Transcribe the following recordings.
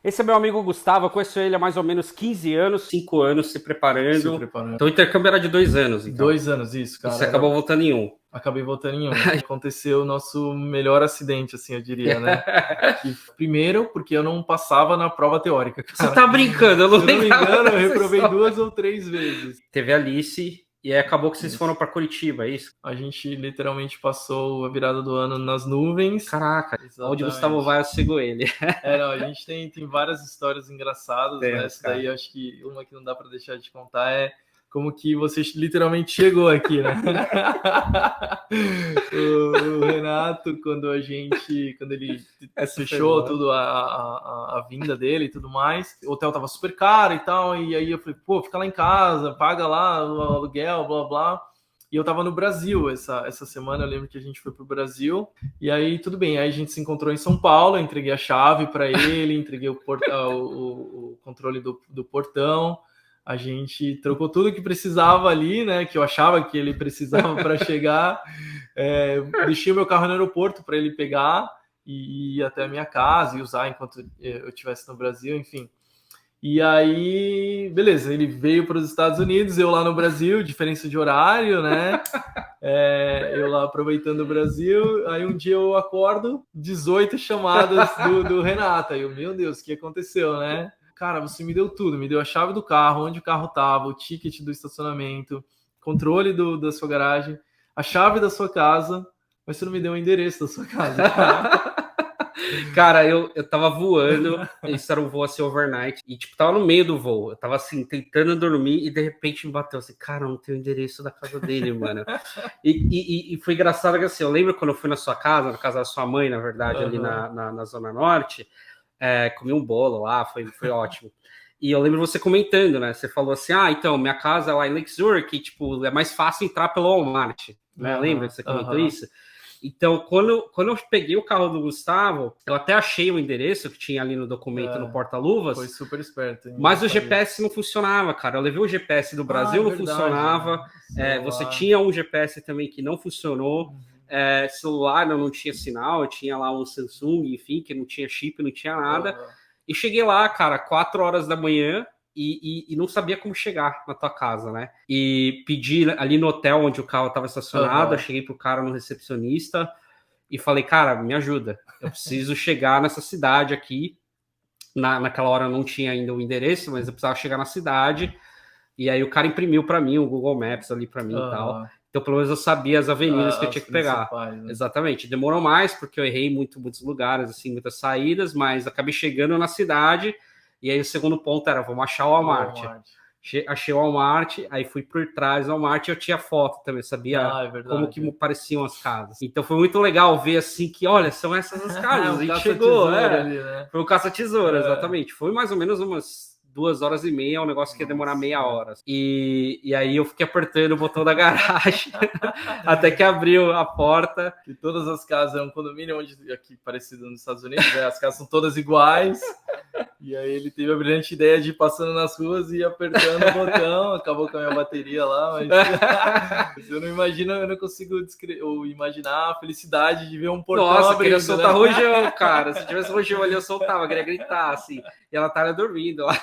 Esse é meu amigo Gustavo, eu conheço ele há mais ou menos 15 anos, 5 anos se preparando. Então o intercâmbio era de 2 anos. Então. 2 anos, isso, cara. E você acabou voltando em um. Acabei voltando em um. Aconteceu o nosso melhor acidente, assim, eu diria, né? Primeiro, porque eu não passava na prova teórica, cara. Você tá brincando, eu não lembro. Se eu não me engano, eu reprovei 2 ou 3 vezes. Teve a Alice... E aí acabou que vocês foram para Curitiba, é isso? A gente literalmente passou a virada do ano nas nuvens. Caraca, exatamente. Onde o Gustavo vai, eu sigo ele. Não, a gente tem várias histórias engraçadas, né? Essa daí eu acho que uma que não dá para deixar de contar é como que você literalmente chegou aqui, né? o Renato, quando ele fechou tudo a vinda dele e tudo mais, o hotel tava super caro e tal, e aí eu falei, pô, fica lá em casa, paga lá o aluguel, blá, blá. E eu tava no Brasil essa semana, eu lembro que a gente foi pro Brasil, e aí tudo bem, aí a gente se encontrou em São Paulo, eu entreguei a chave para ele, entreguei o controle do portão, a gente trocou tudo que precisava ali, né, que eu achava que ele precisava para chegar, deixei o meu carro no aeroporto para ele pegar e ir até a minha casa e usar enquanto eu estivesse no Brasil, enfim. E aí, beleza, ele veio para os Estados Unidos, eu lá no Brasil, diferença de horário, né? Eu lá aproveitando o Brasil. Aí um dia eu acordo, 18 chamadas do Renato. Aí eu, meu Deus, o que aconteceu, né? Cara, você me deu tudo, me deu a chave do carro, onde o carro tava, o ticket do estacionamento, controle da sua garagem, a chave da sua casa, mas você não me deu o endereço da sua casa. Cara, eu tava voando, isso era um voo assim overnight, e tipo, tava no meio do voo, eu tava assim, tentando dormir, e de repente me bateu assim, cara, não tem o endereço da casa dele, mano. E foi engraçado que assim, eu lembro quando eu fui na sua casa, na casa da sua mãe, na verdade, ali na Zona Norte, comi um bolo lá, foi ótimo. E eu lembro você comentando, né? Você falou assim, então, minha casa é lá em Lake Zurich, e, tipo, é mais fácil entrar pelo Walmart, né? Lembra que você comentou isso? Então, quando eu peguei o carro do Gustavo, eu até achei o endereço que tinha ali no documento no porta-luvas. Foi super esperto. Hein? Mas o GPS não funcionava, cara. Eu levei o GPS do Brasil, não funcionava. Você tinha um GPS também que não funcionou. Celular não tinha sinal. Eu tinha lá um Samsung, enfim, que não tinha chip, não tinha nada. E cheguei lá, cara, 4 horas da manhã. E não sabia como chegar na tua casa, né? E pedi ali no hotel onde o carro estava estacionado, eu cheguei pro cara no recepcionista e falei, cara, me ajuda, eu preciso chegar nessa cidade aqui. Naquela hora eu não tinha ainda o endereço, mas eu precisava chegar na cidade. E aí o cara imprimiu para mim o Google Maps ali para mim e tal. Então, pelo menos eu sabia as avenidas que eu tinha que pegar. Né? Exatamente. Demorou mais, porque eu errei muitos lugares, assim, muitas saídas, mas acabei chegando na cidade. E aí o segundo ponto era, vamos achar o Walmart. Achei o Walmart, aí fui por trás do Walmart e eu tinha foto também, sabia como que pareciam as casas. Então foi muito legal ver assim que, olha, são essas as casas. A gente chegou, ali, né? Foi um caça-tesoura, exatamente. Foi mais ou menos umas 2h30, um negócio que ia demorar meia hora. E aí eu fiquei apertando o botão da garagem até que abriu a porta. E todas as casas, é um condomínio aqui parecido nos Estados Unidos, né? As casas são todas iguais. E aí ele teve a brilhante ideia de ir passando nas ruas e ir apertando o botão, acabou com a minha bateria lá, mas eu não imagino, eu não consigo imaginar a felicidade de ver um portão abrindo. Nossa, queria soltar rojão, cara. Se tivesse rojão ali, eu soltava, queria gritar, assim. E ela tava dormindo lá.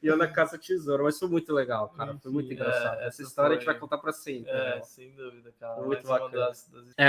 E eu na caça tesoura, mas foi muito legal, cara. Foi muito engraçado. Essa história a gente vai contar pra sempre. Sem dúvida, cara. Foi muito bacana.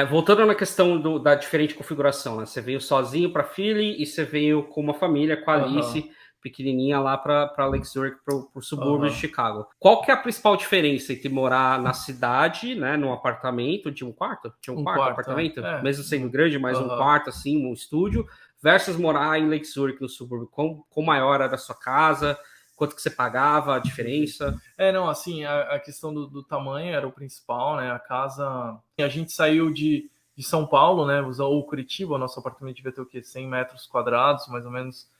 Voltando na questão da diferente configuração, né? Você veio sozinho pra Philly e você veio com uma família, com a Alice, pequenininha lá para Lake Zurich, pro subúrbio de Chicago. Qual que é a principal diferença entre morar na cidade, né, num apartamento de um quarto? Tinha um quarto apartamento? Mesmo sendo grande, mas um quarto, assim, um estúdio, versus morar em Lake Zurich, no subúrbio. Quão maior era a sua casa? Quanto que você pagava, a diferença? Não, assim, a questão do tamanho era o principal, né? A casa... A gente saiu de São Paulo, né? Ou Curitiba, o nosso apartamento devia ter o quê? 100 metros quadrados, mais ou menos,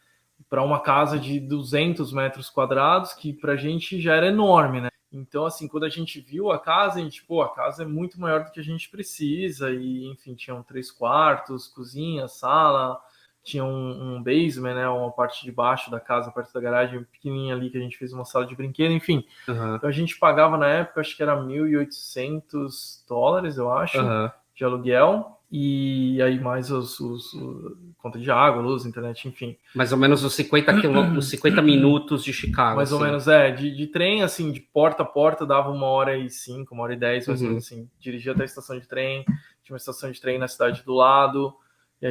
para uma casa de 200 metros quadrados, que pra gente já era enorme, né? Então, assim, quando a gente viu a casa, a gente, a casa é muito maior do que a gente precisa, e, enfim, tinham 3 quartos, cozinha, sala, tinha um basement, né, uma parte de baixo da casa, perto da garagem, pequenininha ali, que a gente fez uma sala de brinquedo, enfim. Então a gente pagava na época, acho que era $1.800, eu acho, de aluguel, e aí mais conta de água, luz, internet, enfim. Mais ou menos os 50 minutos de Chicago. Mais ou menos, de trem, assim, de porta a porta dava 1h05, 1h10, mais ou menos assim. Dirigia até a estação de trem, tinha uma estação de trem na cidade do lado, e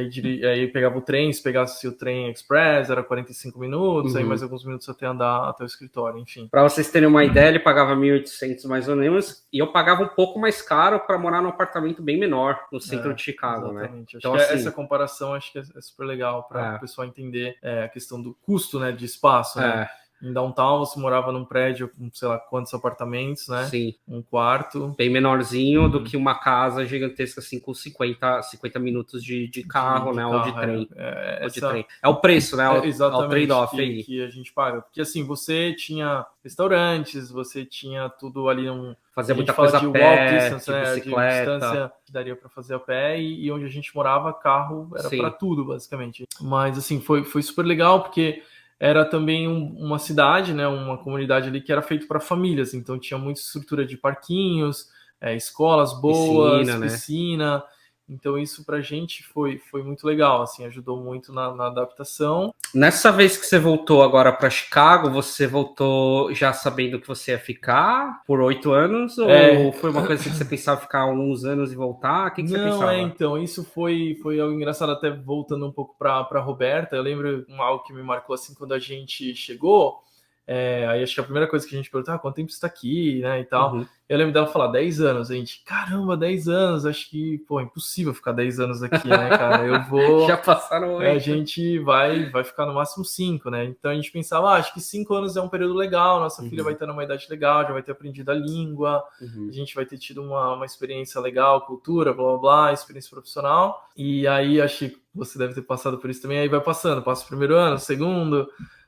aí pegava o trem, se pegasse o trem express, era 45 minutos, aí mais alguns minutos até andar até o escritório, enfim. Para vocês terem uma ideia, ele pagava 1.800 mais ou menos, e eu pagava um pouco mais caro para morar num apartamento bem menor no centro de Chicago, exatamente. né? Então, acho que essa comparação acho que é super legal para o pessoal entender a questão do custo, né, de espaço, né? Em downtown, você morava num prédio com, sei lá, quantos apartamentos, né? Sim. Um quarto. Bem menorzinho do que uma casa gigantesca, assim, com 50 minutos de carro, né? Ou de trem. É o preço, né? Exatamente, o trade-off aí. Que a gente paga. Porque, assim, você tinha restaurantes, você tinha tudo ali Fazia muita coisa a pé, distance, de bicicleta. De distância que daria para fazer a pé, e onde a gente morava, carro era para tudo, basicamente. Mas, assim, foi super legal, porque era também uma cidade, né, uma comunidade ali que era feito para famílias, então tinha muita estrutura de parquinhos, escolas boas, piscina. Então isso pra gente foi muito legal, assim, ajudou muito na adaptação. Nessa vez que você voltou agora para Chicago, você voltou já sabendo que você ia ficar por 8 anos? Ou foi uma coisa que você pensava ficar uns anos e voltar? O que você pensava? Então, isso foi algo engraçado, até voltando um pouco para Roberta. Eu lembro algo que me marcou, assim, quando a gente chegou. Aí acho que a primeira coisa que a gente perguntou, quanto tempo você está aqui, né, e tal. Eu lembro dela falar 10 anos, a gente, caramba, 10 anos, acho que, impossível ficar 10 anos aqui, né, cara, eu vou... Já passaram 8. A gente vai ficar no máximo 5, né, então a gente pensava, acho que 5 anos é um período legal, nossa filha vai estar numa idade legal, já vai ter aprendido a língua, a gente vai ter tido uma experiência legal, cultura, blá, blá, blá, experiência profissional, e aí acho que você deve ter passado por isso também, aí vai passando, passa o primeiro ano, o segundo...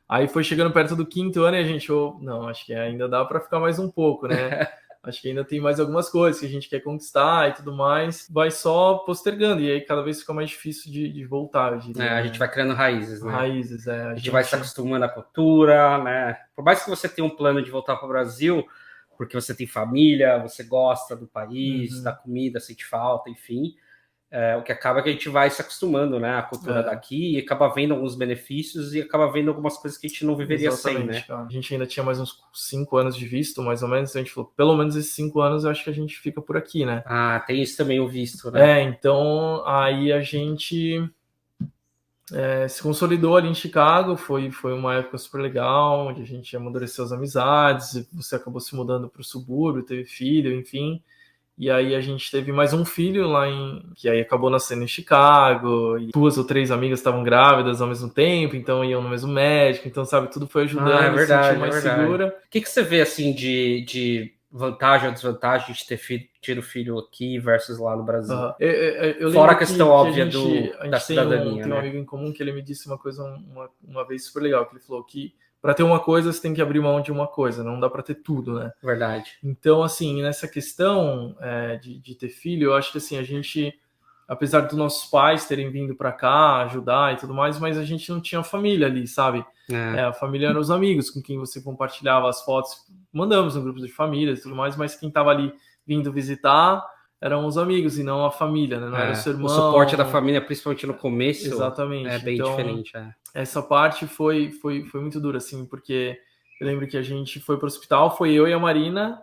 Aí foi chegando perto do 5º ano e a gente, não, acho que ainda dá para ficar mais um pouco, né? Acho que ainda tem mais algumas coisas que a gente quer conquistar e tudo mais. Vai só postergando, e aí cada vez fica mais difícil de voltar, eu diria. A gente vai criando raízes, né? Raízes, A gente vai se acostumando à cultura, né? Por mais que você tenha um plano de voltar para o Brasil, porque você tem família, você gosta do país, da comida, sente falta, enfim... o que acaba que a gente vai se acostumando, né, à cultura daqui, e acaba vendo alguns benefícios e acaba vendo algumas coisas que a gente não viveria sem, né? A gente ainda tinha mais uns 5 anos de visto, mais ou menos, a gente falou, pelo menos esses 5 anos eu acho que a gente fica por aqui, né? Tem isso também, o visto, né? Então aí a gente se consolidou ali em Chicago, foi uma época super legal, onde a gente amadureceu as amizades, você acabou se mudando para o subúrbio, teve filho, enfim... E aí a gente teve mais um filho lá que aí acabou nascendo em Chicago, e 2 ou 3 amigas estavam grávidas ao mesmo tempo, então iam no mesmo médico, então, sabe, tudo foi ajudando a se sentir mais segura. O que você vê, assim, de vantagem ou desvantagem de ter tido filho aqui versus lá no Brasil? Fora a questão óbvia da cidadania, tem um amigo em comum que ele me disse uma coisa uma vez super legal, que ele falou que para ter uma coisa, você tem que abrir mão de uma coisa, não dá para ter tudo, né? Verdade. Então, assim, nessa questão de ter filho, eu acho que, assim, a gente, apesar dos nossos pais terem vindo para cá, ajudar e tudo mais, mas a gente não tinha família ali, sabe? A família eram os amigos com quem você compartilhava as fotos, mandamos no grupo de família e tudo mais, mas quem estava ali vindo visitar eram os amigos e não a família, né? Não era o seu irmão. O suporte da família, principalmente no começo, exatamente, é bem diferente. Essa parte foi muito dura, assim, porque eu lembro que a gente foi para o hospital, foi eu e a Marina,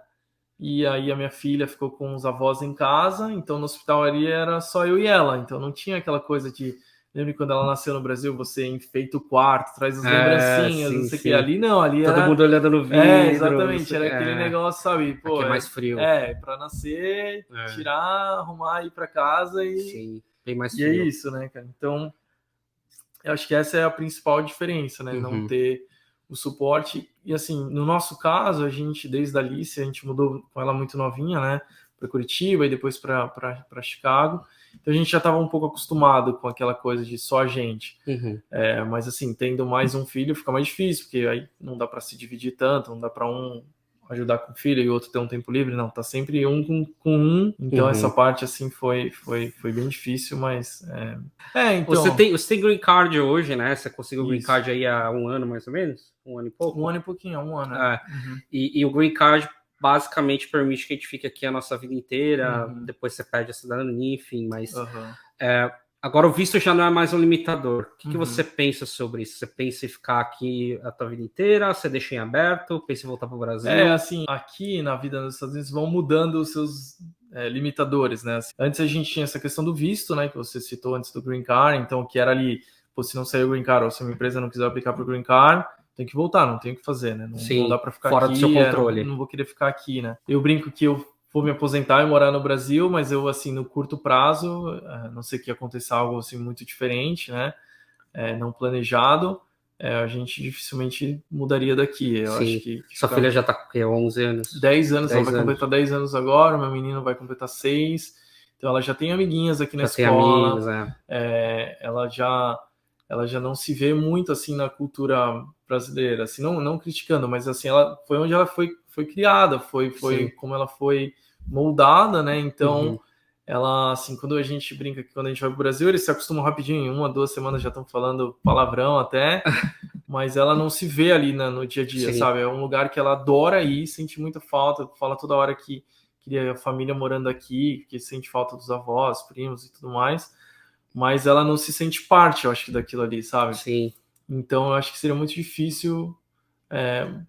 e aí a minha filha ficou com os avós em casa, então no hospital ali era só eu e ela, então não tinha aquela coisa de... Lembra quando ela nasceu no Brasil, você enfeita o quarto, traz as lembrancinhas, não sei o que. Ali não, ali todo era... mundo olhando no vidro. Exatamente, era aquele negócio, sabe? Pô, aqui é mais frio. Pra nascer, tirar, arrumar, ir pra casa e... Sim, bem mais frio. E é isso, né, cara? Então, eu acho que essa é a principal diferença, né? Não ter o suporte. E assim, no nosso caso, a gente, desde a Alice, a gente mudou com ela muito novinha, né? Para Curitiba e depois para Chicago. Então a gente já estava um pouco acostumado com aquela coisa de só a gente. Mas assim, tendo mais um filho fica mais difícil, porque aí não dá para se dividir tanto, não dá para um ajudar com o filho e o outro ter um tempo livre, não, tá sempre um com um, então essa parte assim foi bem difícil, mas então... Você tem green card hoje, né? Você conseguiu o green card aí há 1 ano mais ou menos? 1 ano e pouco? 1 ano e pouquinho, 1 ano. E o green card basicamente permite que a gente fique aqui a nossa vida inteira, depois você perde a cidadania, enfim, mas Agora o visto já não é mais um limitador. O que você pensa sobre isso? Você pensa em ficar aqui a tua vida inteira? Você deixa em aberto? Pensa em voltar para o Brasil? Assim, aqui na vida nos Estados Unidos vão mudando os seus limitadores, né? Assim, antes a gente tinha essa questão do visto, né? Que você citou antes do Green Card, então que era ali, pô, se não sair o Green Card ou se uma empresa não quiser aplicar para o Green Card, tem que voltar, não tem o que fazer, né? Não dá para ficar fora aqui, do seu controle. Não vou querer ficar aqui, né? Eu brinco que eu vou me aposentar e morar no Brasil, mas eu, assim, no curto prazo, não sei que aconteça algo, assim, muito diferente, né? Não planejado, a gente dificilmente mudaria daqui. Eu acho que sua filha já tá com 11 anos? 10 anos, ela vai completar 10 anos agora, meu menino vai completar 6, então ela já tem amiguinhas aqui na escola, amigos, ela já não se vê muito, assim, na cultura brasileira, assim, não criticando, mas, assim, ela foi onde ela foi criada, foi como ela foi moldada, né? Então, ela, assim, quando a gente brinca que quando a gente vai pro Brasil, eles se acostumam rapidinho, em 1, 2 semanas já estão falando palavrão até, mas ela não se vê ali no dia a dia, sabe? É um lugar que ela adora ir, sente muita falta, fala toda hora que queria a família morando aqui, que sente falta dos avós, primos e tudo mais, mas ela não se sente parte, eu acho, daquilo ali, sabe? Sim. Então, eu acho que seria muito difícil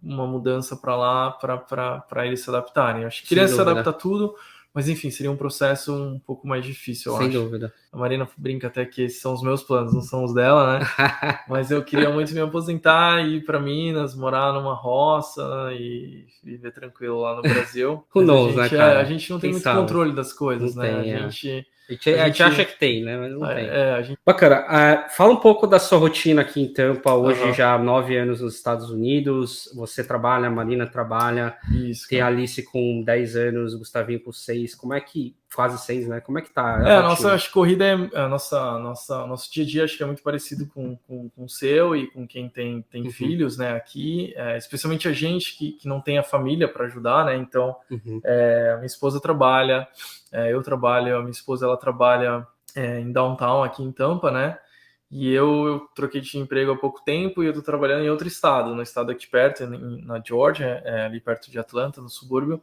uma mudança para lá, para eles se adaptarem. Eu acho que criança se adapta a tudo, mas enfim, seria um processo um pouco mais difícil, eu acho. Sem dúvida. A Marina brinca até que esses são os meus planos, não são os dela, né? Mas eu queria muito me aposentar, ir para Minas, morar numa roça e viver tranquilo lá no Brasil. Who knows, né, cara? A gente não tem muito controle das coisas, né? A gente acha que tem, né? Mas não tem. gente... Bacana. Fala um pouco da sua rotina aqui em Tampa. Hoje já há 9 anos nos Estados Unidos. Você trabalha, a Marina trabalha. Isso, tem a Alice com 10 anos, o Gustavinho com 6. Como é que... Quase 6, né? Como é que tá? A nossa corrida nosso dia a dia acho que é muito parecido com o seu e com quem tem filhos, né? Aqui, especialmente a gente que não tem a família para ajudar, né? Então, a minha esposa trabalha, eu trabalho, a minha esposa ela trabalha em downtown aqui em Tampa, né? E eu troquei de emprego há pouco tempo e eu tô trabalhando em outro estado, no estado aqui perto, na Georgia, ali perto de Atlanta, no subúrbio.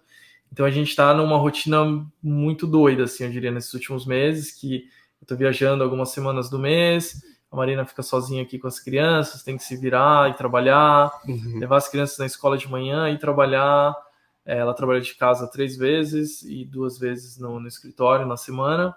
Então a gente está numa rotina muito doida, assim, eu diria, nesses últimos meses, que eu tô viajando algumas semanas do mês, a Marina fica sozinha aqui com as crianças, tem que se virar e trabalhar, levar as crianças na escola de manhã e trabalhar. Ela trabalha de casa 3 vezes e 2 vezes no escritório na semana.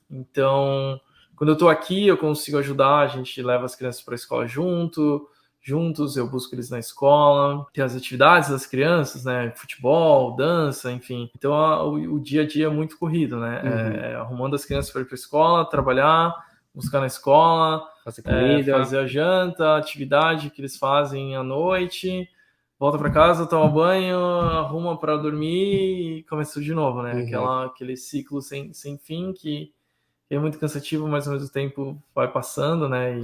Então, quando eu tô aqui, eu consigo ajudar, a gente leva as crianças para a escola juntos, eu busco eles na escola, tem as atividades das crianças, né, futebol, dança, enfim. Então o dia a dia é muito corrido, né, arrumando as crianças para ir para a escola, trabalhar, buscar na escola, fazer comida, fazer a janta, atividade que eles fazem à noite, volta para casa, toma banho, arruma para dormir e começa de novo, né, aquele ciclo sem fim que é muito cansativo, mas ao mesmo tempo vai passando, né?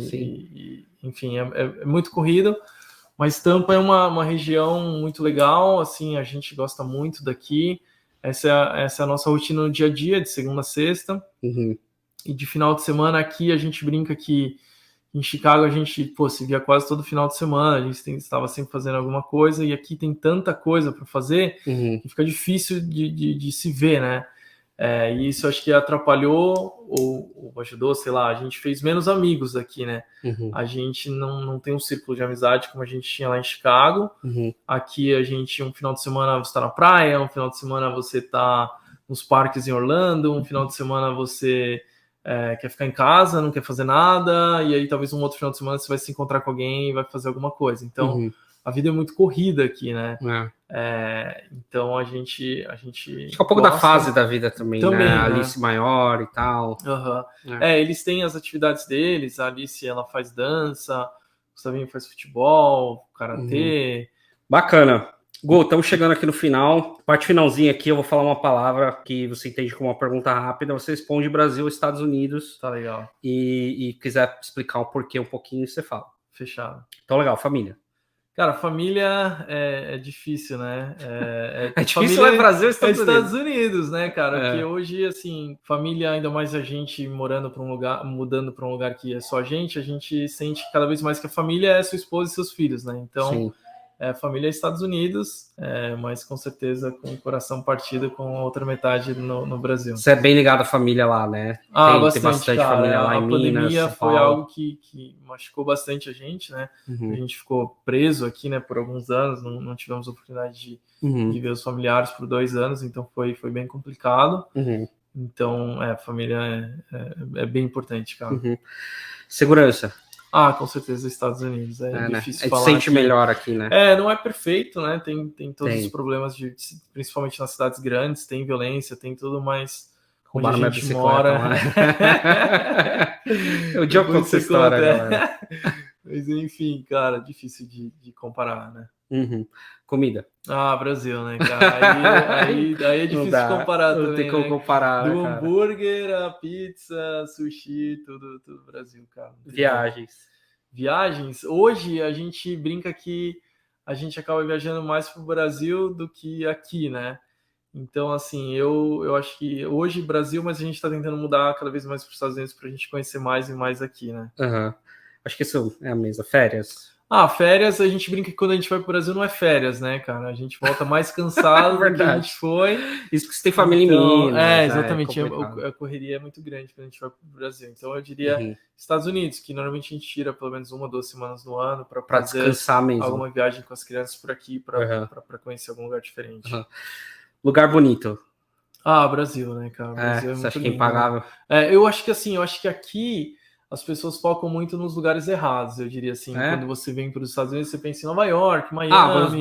Enfim, é muito corrido. Mas Tampa é uma região muito legal, assim, a gente gosta muito daqui. Essa é a nossa rotina no dia a dia, de segunda a sexta. E de final de semana aqui a gente brinca que em Chicago a gente se via quase todo final de semana, a gente estava sempre fazendo alguma coisa, e aqui tem tanta coisa para fazer que fica difícil de se ver, né? E isso acho que atrapalhou ou ajudou, sei lá, a gente fez menos amigos aqui, né? A gente não tem um círculo de amizade como a gente tinha lá em Chicago. Aqui a gente, um final de semana você tá na praia, um final de semana você tá nos parques em Orlando, um final de semana você quer ficar em casa, não quer fazer nada, e aí talvez um outro final de semana você vai se encontrar com alguém e vai fazer alguma coisa. Então, a vida é muito corrida aqui, né? Então a gente acho que é um pouco da fase da vida também, né? A Alice maior e tal. Eles têm as atividades deles, a Alice ela faz dança, o Gustavinho faz futebol, karatê. Bacana. Gu, estamos chegando aqui no final. Parte finalzinha aqui, eu vou falar uma palavra que você entende como uma pergunta rápida. Você responde Brasil ou Estados Unidos. Tá legal. E quiser explicar o porquê um pouquinho, você fala. Fechado. Então, legal, família. Cara, família é difícil, né? Difícil é Brasil e Estados Unidos, né, cara? Porque hoje, assim, família, ainda mais a gente mudando para um lugar que é só a gente sente cada vez mais que a família é sua esposa e seus filhos, né? Então, família Estados Unidos, mas com certeza com o coração partido com a outra metade no Brasil. Você é bem ligado à família lá, né? Tem bastante cara, família lá em Minas. A pandemia foi algo que machucou bastante a gente, né? A gente ficou preso aqui, né, por alguns anos, não tivemos oportunidade de ver os familiares por 2 anos, então foi bem complicado. Então, a família é bem importante, cara. Segurança. Com certeza, Estados Unidos. Difícil falar. A gente sente melhor aqui, né? Não é perfeito, né? Tem todos os problemas, principalmente nas cidades grandes, tem violência, tem tudo, mas onde a gente mora... Eu já conto essa história, galera. Mas enfim, cara, difícil de comparar, né? Comida. Brasil, né, cara? Aí é difícil de comparar também, tem como comparar, do hambúrguer, a pizza, sushi, tudo Brasil, cara. Viagens. Hoje a gente brinca que a gente acaba viajando mais pro Brasil do que aqui, né? Então, assim, eu acho que hoje Brasil, mas a gente tá tentando mudar cada vez mais para os Estados Unidos pra gente conhecer mais e mais aqui, né? Acho que isso é a mesma. Férias. Férias, a gente brinca que quando a gente vai pro Brasil não é férias, né, cara? A gente volta mais cansado do que a gente foi. Isso que você tem família em Minas. Exatamente. A correria é muito grande quando a gente vai pro Brasil. Então eu diria Estados Unidos, que normalmente a gente tira pelo menos 1 ou 2 semanas no ano para descansar mesmo. Alguma viagem com as crianças por aqui, para conhecer algum lugar diferente. Lugar bonito. Brasil, né, cara? Brasil você acha que é impagável? Eu acho que aqui as pessoas focam muito nos lugares errados, eu diria assim. Quando você vem para os Estados Unidos, você pensa em Nova York, Miami... os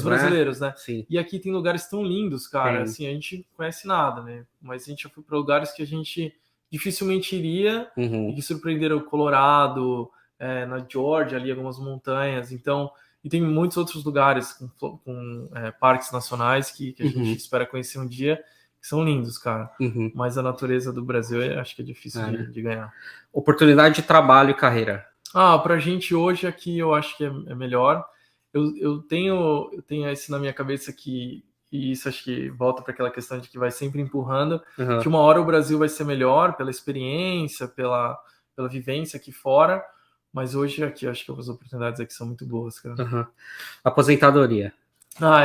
brasileiros, né? Sim. E aqui tem lugares tão lindos, cara. Assim, a gente não conhece nada, né? Mas a gente já foi para lugares que a gente dificilmente iria e que surpreenderam o Colorado, na Georgia, ali, algumas montanhas. Então, e tem muitos outros lugares com parques nacionais que a gente espera conhecer um dia, que são lindos, cara. Mas a natureza do Brasil acho que é difícil de ganhar. Oportunidade de trabalho e carreira. Pra gente hoje aqui eu acho que é melhor. Eu tenho isso na minha cabeça e isso acho que volta para aquela questão de que vai sempre empurrando, que uma hora o Brasil vai ser melhor pela experiência, pela vivência aqui fora, mas hoje aqui acho que as oportunidades aqui são muito boas, cara. Aposentadoria.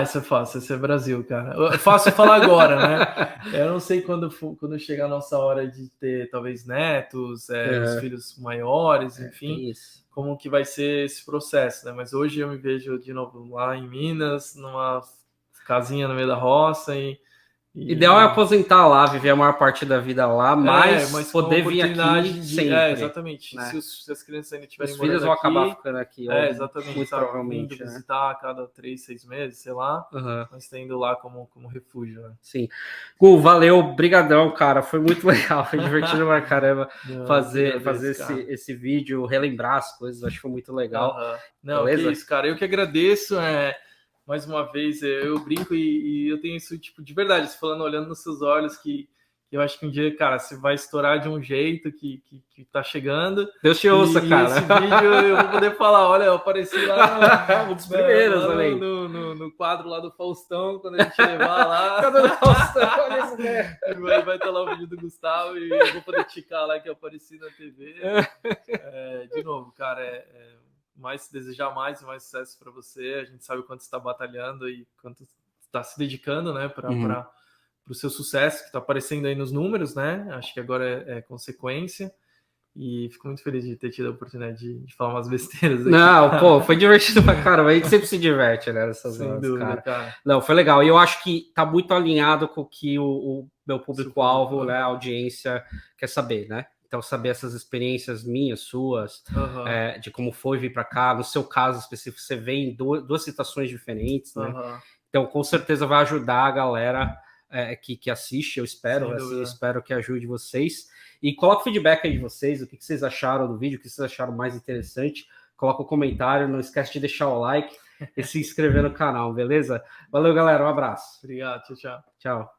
Essa é fácil, esse é Brasil, cara. É fácil falar agora, né? Eu não sei quando chegar a nossa hora de ter, talvez, netos, os filhos maiores, enfim, como que vai ser esse processo, né? Mas hoje eu me vejo, de novo, lá em Minas, numa casinha no meio da roça Ideal é aposentar lá, viver a maior parte da vida lá, mas poder vir aqui sempre. Exatamente. Né? Se as crianças ainda tiverem os filhos vão acabar ficando aqui. Exatamente. Muito provavelmente. Vindo visitar a cada 3, 6 meses, sei lá. Mas tá indo lá como refúgio. Né? Sim. Gu, valeu, brigadão, cara. Foi muito legal, foi divertido pra caramba fazer esse vídeo, relembrar as coisas. Acho que foi muito legal. Não, que isso, cara. Eu que agradeço. Mais uma vez, eu brinco e eu tenho isso, tipo, de verdade, falando, olhando nos seus olhos, que eu acho que um dia, cara, você vai estourar de um jeito que tá chegando. Deus te ouça, cara. Esse vídeo eu vou poder falar, olha, eu apareci lá um dos primeiros, no quadro lá do Faustão, quando a gente levar lá. Quadro do Faustão, olha isso, né? Vai estar lá o vídeo do Gustavo e eu vou poder ticar lá que eu apareci na TV. De novo, cara, mais desejar mais e mais sucesso para você. A gente sabe o quanto está batalhando e quanto está se dedicando, né, para o seu sucesso que está aparecendo aí nos números, né? Acho que agora é consequência. E fico muito feliz de ter tido a oportunidade de falar umas besteiras aqui. Não, foi divertido pra caramba. A gente sempre se diverte, né? Nessas horas, cara. Não, foi legal. E eu acho que tá muito alinhado com o que o meu público-alvo, né, a audiência quer saber, né? Então, saber essas experiências minhas, suas, de como foi vir para cá. No seu caso específico, você vem em duas situações diferentes, né? Então, com certeza vai ajudar a galera que assiste, eu espero. Assim, eu espero que ajude vocês. E coloca o feedback aí de vocês, o que vocês acharam do vídeo, o que vocês acharam mais interessante. Coloca o comentário, não esquece de deixar o like e se inscrever no canal, beleza? Valeu, galera, um abraço. Obrigado, tchau. Tchau.